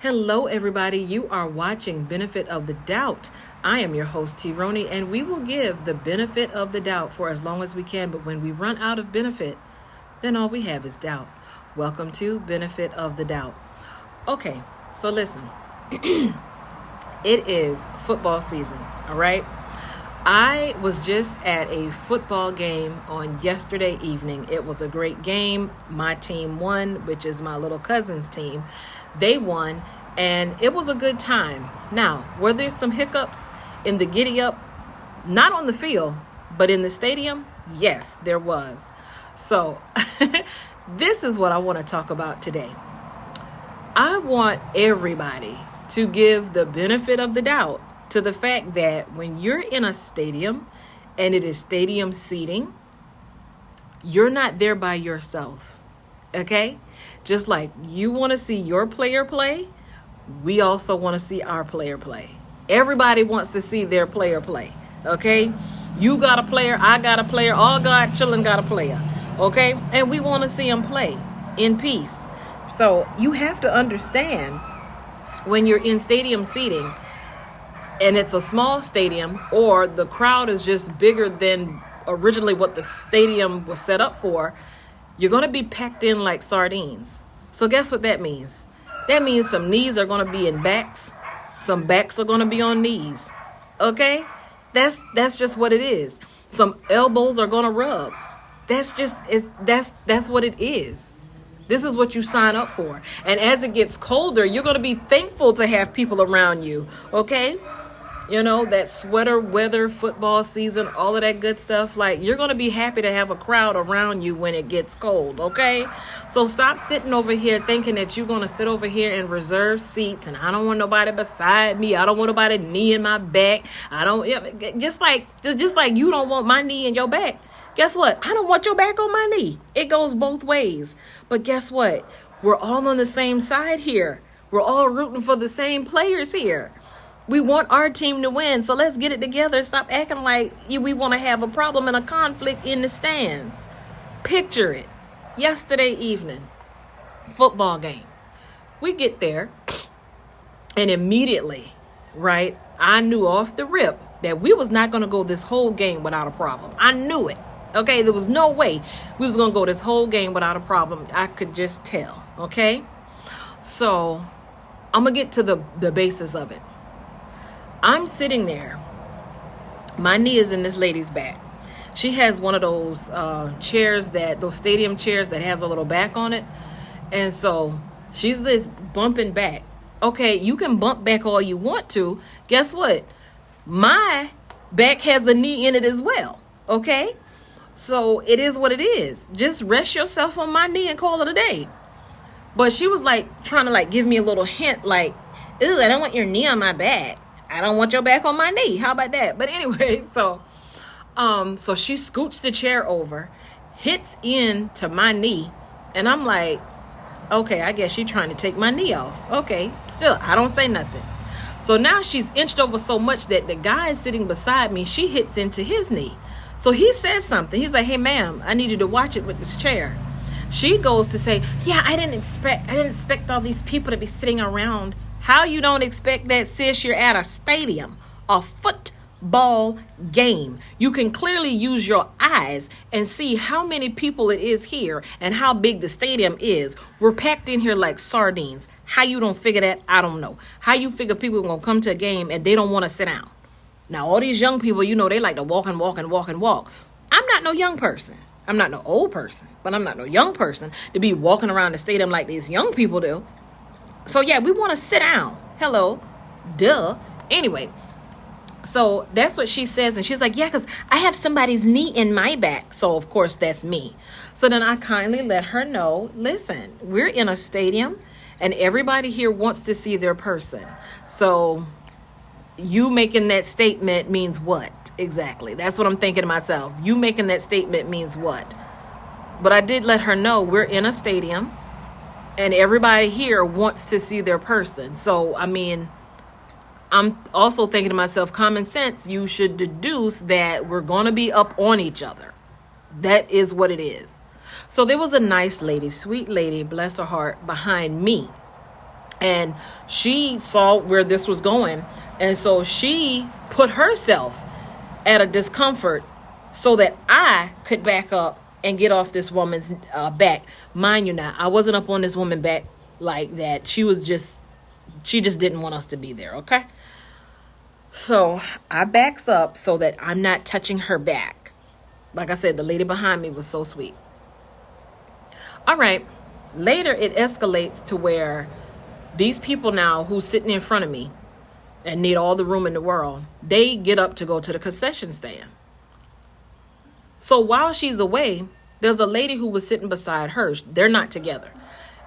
Hello, everybody. You are watching Benefit of the Doubt. I am your host, T. Roney, and we will give the benefit of the doubt for as long as we can. But when we run out of benefit, then all we have is doubt. Welcome to Benefit of the Doubt. Okay, so listen. It is football season, all right? I was just at a football game on yesterday evening. It was a great game. My team won, which is my little cousin's team. They won, and it was a good time. Now, were there some hiccups in the giddy up? Not on the field, but in the stadium? Yes, there was. So, this is what I want to talk about today. I want everybody to give the benefit of the doubt to the fact that when you're in a stadium and it is stadium seating, you're not there by yourself, okay? Just like you want to see your player play, we also want to see our player play. Everybody wants to see their player play, okay? You got a player, I got a player, all God children got a player, okay? And we want to see them play in peace. So you have to understand when you're in stadium seating and it's a small stadium or the crowd is just bigger than originally what the stadium was set up for, you're going to be packed in like sardines. So guess what that means? That means some knees are going to be in backs. Some backs are going to be on knees. Okay? That's just what it is. Some elbows are going to rub. That's what it is. This is what you sign up for. And as it gets colder, you're going to be thankful to have people around you. Okay? You know, that sweater weather, football season, all of that good stuff. Like, you're going to be happy to have a crowd around you when it gets cold, okay? So stop sitting over here thinking that you're going to sit over here and reserve seats and I don't want nobody beside me. I don't want nobody knee in my back. Just like you don't want my knee in your back. Guess what? I don't want your back on my knee. It goes both ways. But guess what? We're all on the same side here. We're all rooting for the same players here. We want our team to win, so let's get it together. Stop acting like we want to have a problem and a conflict in the stands. Picture it. Yesterday evening, football game. We get there, and immediately, right, I knew off the rip that we was not going to go this whole game without a problem. I knew it. Okay, there was no way we was going to go this whole game without a problem. I could just tell, okay? So, I'm going to get to the basis of it. I'm sitting there. My knee is in this lady's back. She has one of those chairs, those stadium chairs that has a little back on it. And so she's this bumping back. Okay, you can bump back all you want to. Guess what? My back has a knee in it as well. Okay? So it is what it is. Just rest yourself on my knee and call it a day. But she was like trying to give me a little hint like, ew, I don't want your knee on my back. I don't want your back on my knee. How about that? But anyway, so she scoots the chair over, hits into my knee, and I'm like, okay, I guess she's trying to take my knee off. Okay, still, I don't say nothing. So now she's inched over so much that the guy sitting beside me, she hits into his knee. So he says something. He's like, hey, ma'am, I need you to watch it with this chair. She goes to say, yeah, I didn't expect all these people to be sitting around. How you don't expect that, sis? You're at a stadium, a football game. You can clearly use your eyes and see how many people it is here and how big the stadium is. We're packed in here like sardines. How you don't figure that, I don't know. How you figure people are going to come to a game and they don't want to sit down. Now, all these young people, they like to walk and walk and walk and walk. I'm not no young person. I'm not no old person, but I'm not no young person to be walking around the stadium like these young people do. So, yeah, we want to sit down. Hello. Duh. Anyway, so that's what she says. And she's like, yeah, because I have somebody's knee in my back. So, of course, that's me. So then I kindly let her know, listen, we're in a stadium and everybody here wants to see their person. So you making that statement means what? Exactly. That's what I'm thinking to myself. You making that statement means what? But I did let her know we're in a stadium. And everybody here wants to see their person. So, I mean, I'm also thinking to myself, common sense, you should deduce that we're going to be up on each other. That is what it is. So there was a nice lady, sweet lady, bless her heart, behind me. And she saw where this was going. And so she put herself at a discomfort so that I could back up and get off this woman's back. Mind you now, I wasn't up on this woman's back like that. She just didn't want us to be there, okay? So I backs up so that I'm not touching her back. Like I said, the lady behind me was so sweet. All right. Later, it escalates to where these people now who's sitting in front of me and need all the room in the world, they get up to go to the concession stand. So while she's away, there's a lady who was sitting beside her. They're not together.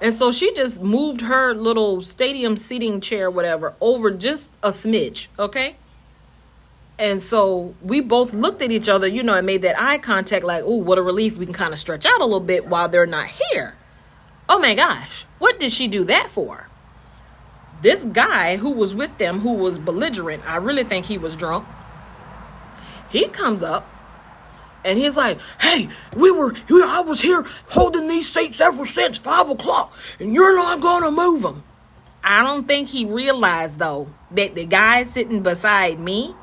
And so she just moved her little stadium seating chair, whatever, over just a smidge, okay? And so we both looked at each other, and made that eye contact like, ooh, what a relief. We can kind of stretch out a little bit while they're not here. Oh my gosh, what did she do that for? This guy who was with them, who was belligerent, I really think he was drunk. He comes up and he's like, hey, I was here holding these seats ever since 5 o'clock and you're not going to move them. I don't think he realized, though, that the guy sitting beside me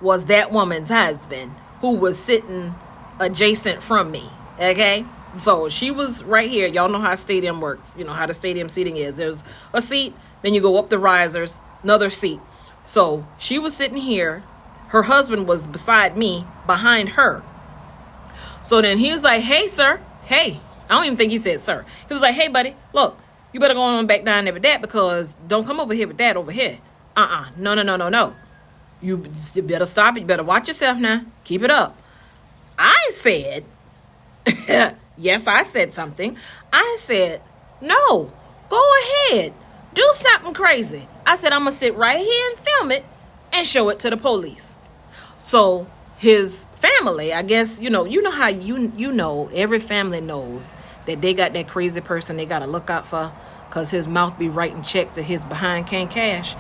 was that woman's husband who was sitting adjacent from me. Okay. So she was right here. Y'all know how a stadium works. You know how the stadium seating is. There's a seat, then you go up the risers, another seat. So she was sitting here. Her husband was beside me, behind her. So then he was like, hey, sir. Hey, I don't even think he said sir. He was like, hey, buddy, look, you better go on back down there with that because don't come over here with that over here. No. You better stop it. You better watch yourself now. Keep it up. I said, yes, I said something. I said, no, go ahead. Do something crazy. I said, I'm going to sit right here and film it and show it to the police. So his family, I guess, you know how every family knows that they got that crazy person they got to look out for because his mouth be writing checks that his behind can't cash.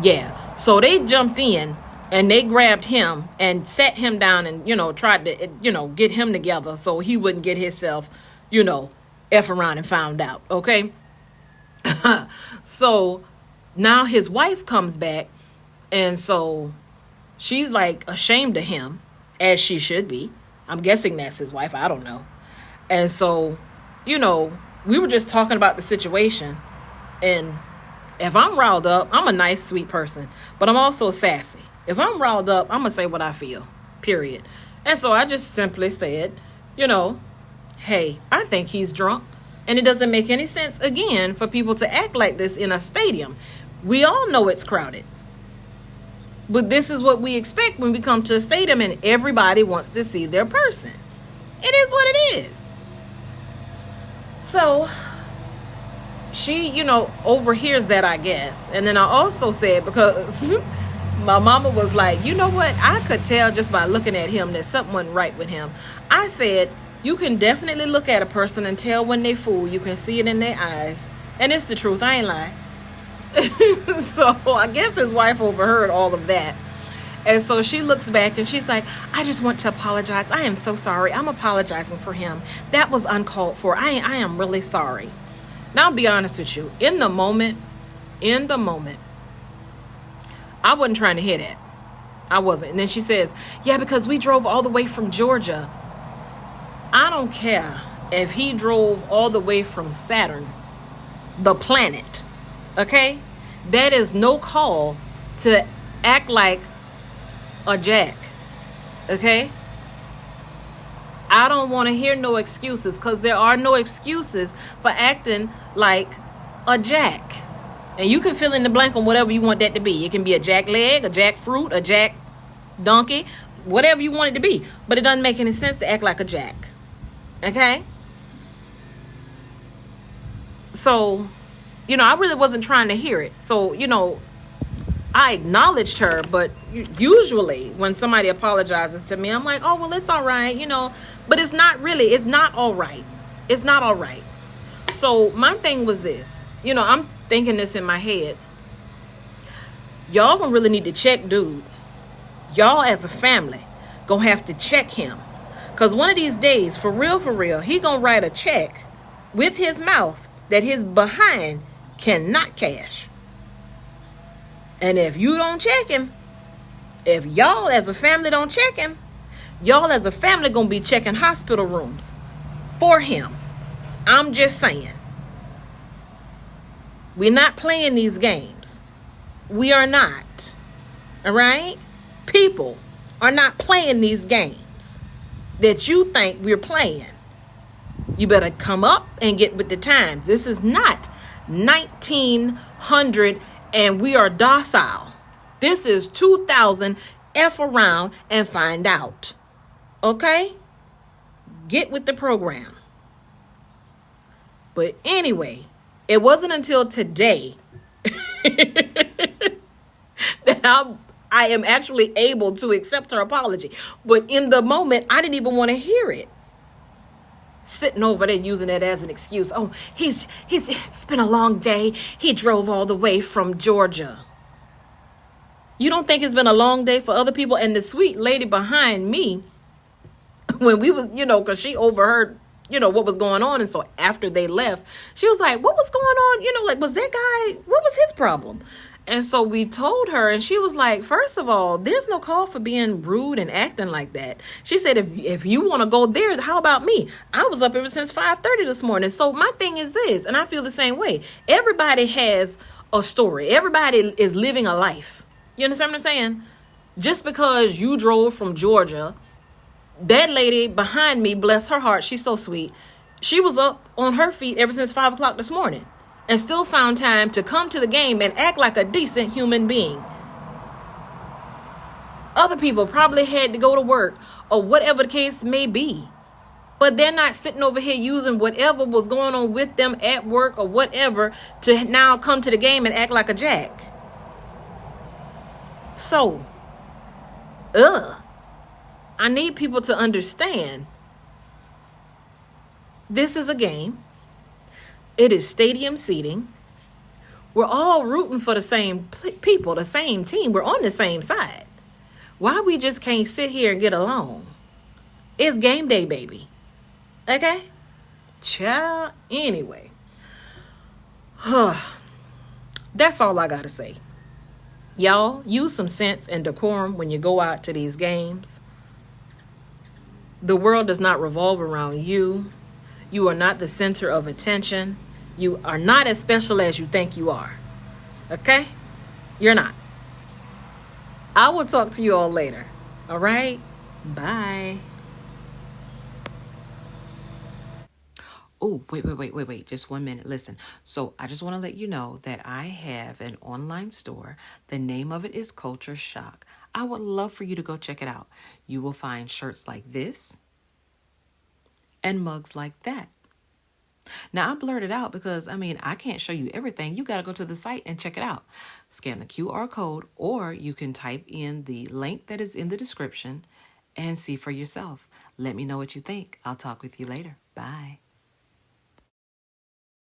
Yeah. So they jumped in and they grabbed him and sat him down and, tried to, get him together so he wouldn't get himself, F around and found out. Okay. So now his wife comes back. And so she's like ashamed of him, as she should be. I'm guessing that's his wife. I don't know. And so, we were just talking about the situation. And if I'm riled up, I'm a nice, sweet person, but I'm also sassy. If I'm riled up, I'm going to say what I feel, period. And so I just simply said, hey, I think he's drunk. And it doesn't make any sense, again, for people to act like this in a stadium. We all know it's crowded. But this is what we expect when we come to a stadium and everybody wants to see their person. It is what it is. So she, overhears that, I guess. And then I also said, because my mama was like, you know what? I could tell just by looking at him that something wasn't right with him. I said, you can definitely look at a person and tell when they fool. You can see it in their eyes. And it's the truth. I ain't lying. So I guess his wife overheard all of that. And so she looks back and she's like, I just want to apologize. I am so sorry. I'm apologizing for him. That was uncalled for. I am really sorry. Now, I'll be honest with you. In the moment, I wasn't trying to hear that. I wasn't. And then she says, yeah, because we drove all the way from Georgia. I don't care if he drove all the way from Saturn, the planet. Okay? That is no call to act like a jack. Okay? I don't want to hear no excuses because there are no excuses for acting like a jack. And you can fill in the blank on whatever you want that to be. It can be a jack leg, a jack fruit, a jack donkey, whatever you want it to be. But it doesn't make any sense to act like a jack. Okay? So, I really wasn't trying to hear it. So, I acknowledged her, but usually when somebody apologizes to me, I'm like, oh, well, it's all right, but it's not all right. It's not all right. So my thing was this, I'm thinking this in my head. Y'all gonna really need to check dude. Y'all as a family gonna have to check him. Because one of these days, for real, he gonna write a check with his mouth that his behind cannot cash. And if you don't check him, if y'all as a family don't check him, y'all as a family gonna be checking hospital rooms for him. I'm just saying. We're not playing these games. We are not. All right? People are not playing these games that you think we're playing. You better come up and get with the times. This is not 1900 and we are docile. This is 2000. F around and find out. Okay? Get with the program. But anyway, it wasn't until today that I am actually able to accept her apology. But in the moment, I didn't even want to hear it. Sitting over there using it as an excuse. Oh, it's been a long day. He drove all the way from Georgia. You don't think it's been a long day for other people? And the sweet lady behind me, when we was, because she overheard, what was going on. And so after they left, she was like, what was going on? Was that guy, what was his problem? And so we told her, and she was like, first of all, there's no call for being rude and acting like that. She said, if you want to go there, how about me? I was up ever since 5:30 this morning. So my thing is this, and I feel the same way. Everybody has a story. Everybody is living a life. You understand what I'm saying? Just because you drove from Georgia, that lady behind me, bless her heart, she's so sweet. She was up on her feet ever since 5 o'clock this morning and still found time to come to the game and act like a decent human being. Other people probably had to go to work or whatever the case may be. But they're not sitting over here using whatever was going on with them at work or whatever to now come to the game and act like a jack. So, I need people to understand this is a game. It is stadium seating. We're all rooting for the same people, the same team. We're on the same side. Why we just can't sit here and get along? It's game day, baby. Okay? Child, anyway. That's all I got to say. Y'all, use some sense and decorum when you go out to these games. The world does not revolve around you. You are not the center of attention. You are not as special as you think you are. Okay? You're not. I will talk to you all later. All right? Bye. Oh, wait. Just 1 minute. Listen. So I just want to let you know that I have an online store. The name of it is Culture Shock. I would love for you to go check it out. You will find shirts like this and mugs like that. Now, I blurted out because, I can't show you everything. You got to go to the site and check it out. Scan the QR code, or you can type in the link that is in the description and see for yourself. Let me know what you think. I'll talk with you later. Bye.